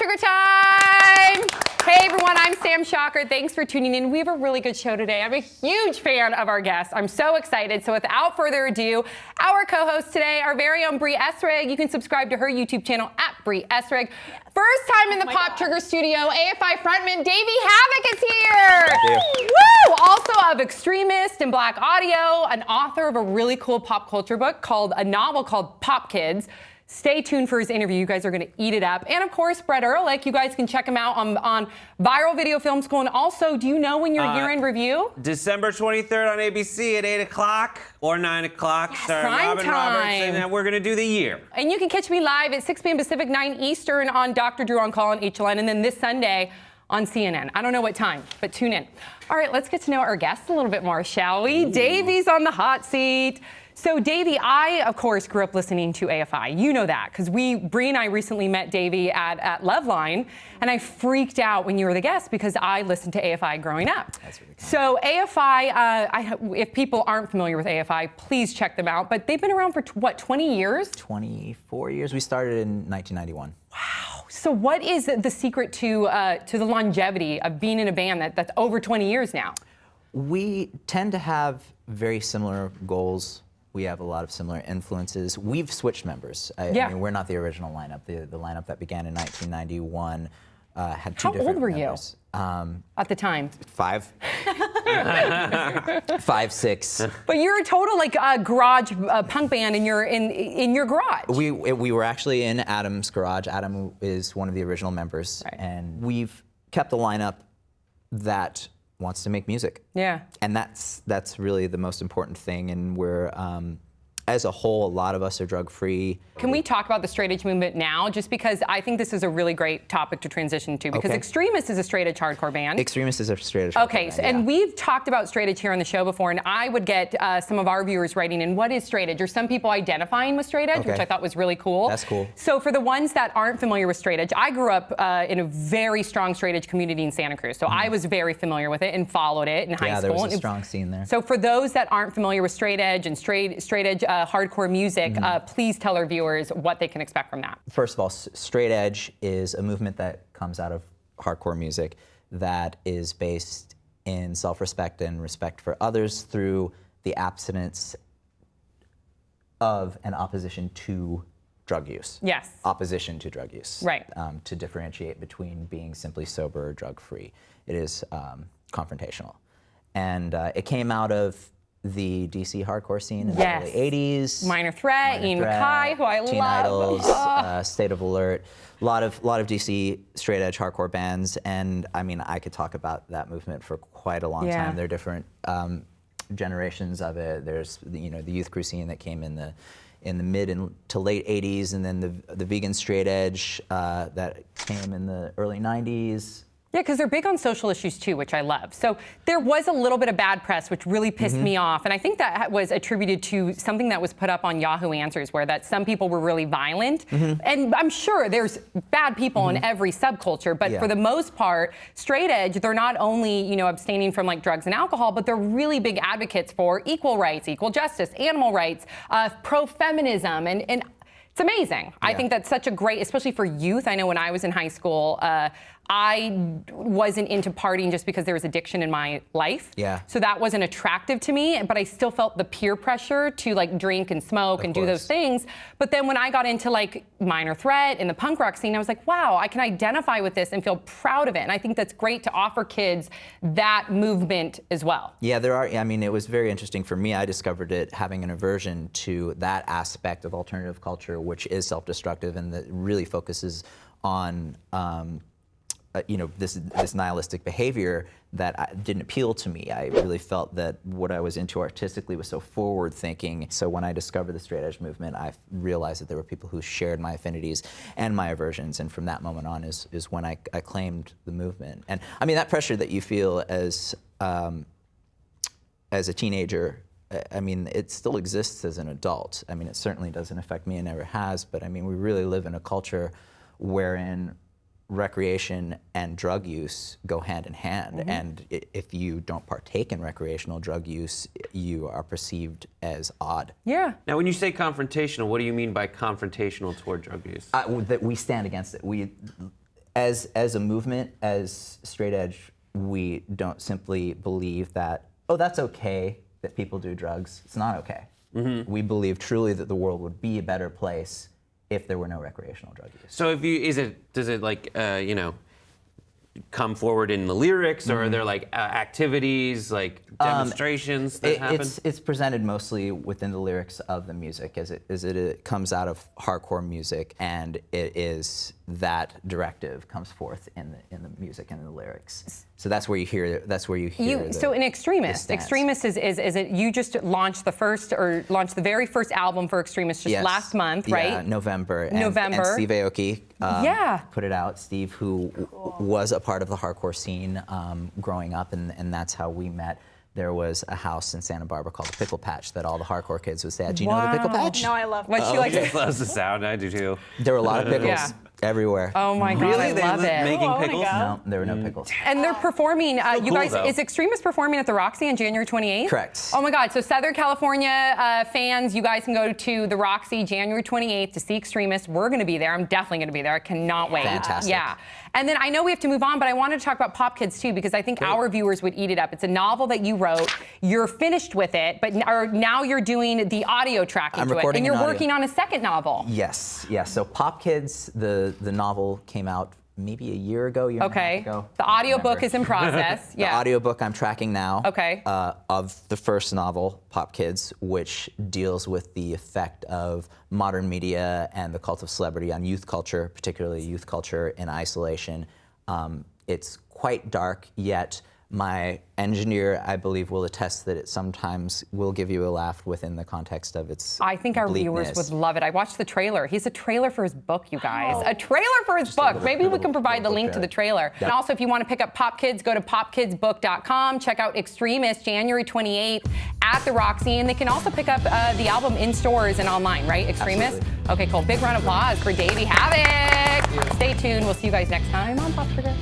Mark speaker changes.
Speaker 1: Sugar time! Hey everyone, I'm Sam Shocker. Thanks for tuning in. We have a really good show today. I'm a huge fan of our guests. I'm so excited. So without further ado, our co-host today, our very own Brie Esrig. You can subscribe to her YouTube channel at Brie Esrig. First time in the Pop Trigger studio, AFI frontman Davey Havok is here. Woo! Also of Extremist and Black Audio, an author of a really cool pop culture book called a novel called Pop Kids. Stay tuned for his interview. You guys are going to eat it up. And of course, Brett Ehrlich. You guys can check him out on Viral Video Film School. And also, do you know when your year-end review?
Speaker 2: December 23rd on ABC at 8 o'clock or 9 o'clock.
Speaker 1: Yes,
Speaker 2: starring Robin
Speaker 1: time.
Speaker 2: Robertson, and we're going to do the year.
Speaker 1: And you can catch me live at 6 p.m. Pacific, 9 Eastern on Dr. Drew on Call on HLN. And then this Sunday on CNN. I don't know what time, but tune in. All right, let's get to know our guests a little bit more, shall we? Ooh. Davey's on the hot seat. So Davey, I, of course, grew up listening to AFI. You know that, because Brie and I recently met Davey at Loveline, and I freaked out when you were the guest because I listened to AFI growing up. That's really cool. So AFI, if people aren't familiar with AFI, please check them out. But they've been around for, what, 20 years?
Speaker 3: 24 years. We started in 1991.
Speaker 1: Wow. So what is the secret to the longevity of being in a band that's over 20 years now?
Speaker 3: We tend to have very similar goals. We have a lot of similar influences. We've switched members. I mean, we're not the original lineup. The lineup that began in 1991 had two different members. How old were you
Speaker 1: at the time?
Speaker 3: 5. 5, 6.
Speaker 1: But you're a total garage punk band, and you're in your garage.
Speaker 3: We were actually in Adam's garage. Adam is one of the original members, right. And we've kept a lineup that wants to make music.
Speaker 1: Yeah.
Speaker 3: And that's really the most important thing. And we're, as a whole, a lot of us are drug-free.
Speaker 1: Can we talk about the straight edge movement now? Just because I think this is a really great topic to transition to, because Extremist is a straight edge hardcore band.
Speaker 3: Extremist is a straight edge hardcore band,
Speaker 1: and we've talked about straight edge here on the show before, and I would get some of our viewers writing in, what is straight edge? Or some people identifying with straight edge, which I thought was really cool.
Speaker 3: That's cool.
Speaker 1: So for the ones that aren't familiar with straight edge, I grew up in a very strong straight edge community in Santa Cruz, so I was very familiar with it and followed it in high school.
Speaker 3: Yeah, there was a strong scene there.
Speaker 1: So for those that aren't familiar with straight edge and straight edge hardcore music, please tell our viewers what they can expect from that.
Speaker 3: First of all, straight edge is a movement that comes out of hardcore music that is based in self-respect and respect for others through the abstinence of and opposition to drug use.
Speaker 1: Yes.
Speaker 3: Opposition to drug use.
Speaker 1: Right.
Speaker 3: To differentiate between being simply sober or drug-free. It is confrontational. And it came out of the DC hardcore scene in the early 80s.
Speaker 1: Minor Threat, Ian MacKaye, who I love.
Speaker 3: Teen Idols, State of Alert, a lot of DC straight edge hardcore bands, and I mean, I could talk about that movement for quite a long time. There are different generations of it. There's the youth crew scene that came in the mid to late 80s, and then the vegan straight edge that came in the early 90s.
Speaker 1: Yeah, because they're big on social issues too, which I love. So there was a little bit of bad press, which really pissed me off. And I think that was attributed to something that was put up on Yahoo Answers, where that some people were really violent. And I'm sure there's bad people in every subculture, but for the most part, straight edge, they're not only, abstaining from drugs and alcohol, but they're really big advocates for equal rights, equal justice, animal rights, pro-feminism, and it's amazing. Yeah. I think that's such a great, especially for youth. I know when I was in high school, I wasn't into partying just because there was addiction in my life.
Speaker 3: Yeah.
Speaker 1: So that wasn't attractive to me, but I still felt the peer pressure to drink and smoke and do those things. But then when I got into Minor Threat and the punk rock scene, I was like, wow, I can identify with this and feel proud of it. And I think that's great to offer kids that movement as well.
Speaker 3: Yeah, it was very interesting for me. I discovered it having an aversion to that aspect of alternative culture, which is self-destructive and that really focuses on this nihilistic behavior that didn't appeal to me. I really felt that what I was into artistically was so forward-thinking. So when I discovered the straight edge movement, I realized that there were people who shared my affinities and my aversions, and from that moment on is when I claimed the movement. And I mean, that pressure that you feel as a teenager, I mean, it still exists as an adult. I mean, it certainly doesn't affect me and never has, but I mean, we really live in a culture wherein recreation and drug use go hand in hand, and if you don't partake in recreational drug use, you are perceived as odd.
Speaker 1: Yeah.
Speaker 2: Now, when you say confrontational, what do you mean by confrontational toward drug use?
Speaker 3: That we stand against it. as a movement, as straight edge, we don't simply believe that, oh, that's okay that people do drugs. It's not okay. We believe truly that the world would be a better place if there were no recreational drug use.
Speaker 2: So does it like come forward in the lyrics, or are there like activities, like demonstrations that happen?
Speaker 3: It's presented mostly within the lyrics of the music, as it comes out of hardcore music, and it is that directive comes forth in the music and in the lyrics. So that's where you hear.
Speaker 1: So in Extremist is it you just launched the very first album for Extremist just last month, right?
Speaker 3: Yeah, November.
Speaker 1: November.
Speaker 3: And Steve Aoki put it out. Steve, who was a part of the hardcore scene growing up, and that's how we met. There was a house in Santa Barbara called the Pickle Patch that all the hardcore kids would stay at. Do you know the Pickle Patch?
Speaker 4: No, I love
Speaker 1: What she likes.
Speaker 2: She loves the sound. I do too.
Speaker 3: There were a lot of pickles everywhere.
Speaker 1: Oh my God,
Speaker 2: Really?
Speaker 1: I love it.
Speaker 2: Making
Speaker 4: I wanna
Speaker 2: pickles?
Speaker 4: go.
Speaker 3: No, there were no pickles.
Speaker 1: And they're performing, you
Speaker 2: cool,
Speaker 1: guys,
Speaker 2: though.
Speaker 1: is Extremist performing at the Roxy on January 28th?
Speaker 3: Correct.
Speaker 1: Oh my God, so Southern California fans, you guys can go to the Roxy January 28th to see Extremist. We're gonna be there, I'm definitely gonna be there, I cannot wait.
Speaker 3: Fantastic.
Speaker 1: Yeah. And then I know we have to move on, but I wanted to talk about Pop Kids too, because I think our viewers would eat it up. It's a novel that you wrote, you're finished with it, but now you're doing the audio track into it, and you're working on a second novel.
Speaker 3: Yes. So Pop Kids, the novel came out maybe a year ago, year and a half ago.
Speaker 1: The audiobook is in process.
Speaker 3: The audiobook I'm tracking now.
Speaker 1: Okay.
Speaker 3: Of the first novel, Pop Kids, which deals with the effect of modern media and the cult of celebrity on youth culture, particularly youth culture in isolation. It's quite dark, yet my engineer, I believe, will attest that it sometimes will give you a laugh within the context of its
Speaker 1: I think our viewers would love it. I watched the trailer. He's a trailer for his book, you guys. A trailer for his book. Maybe we can provide the link to the trailer.
Speaker 3: Yep.
Speaker 1: And also, if you want to pick up Pop Kids, go to popkidsbook.com. Check out Extremist January 28th at the Roxy. And they can also pick up the album in stores and online, right? Extremist?
Speaker 3: Absolutely.
Speaker 1: Okay, cool. Big round of applause for Davey Havok. Stay tuned. We'll see you guys next time on Pop Sugar.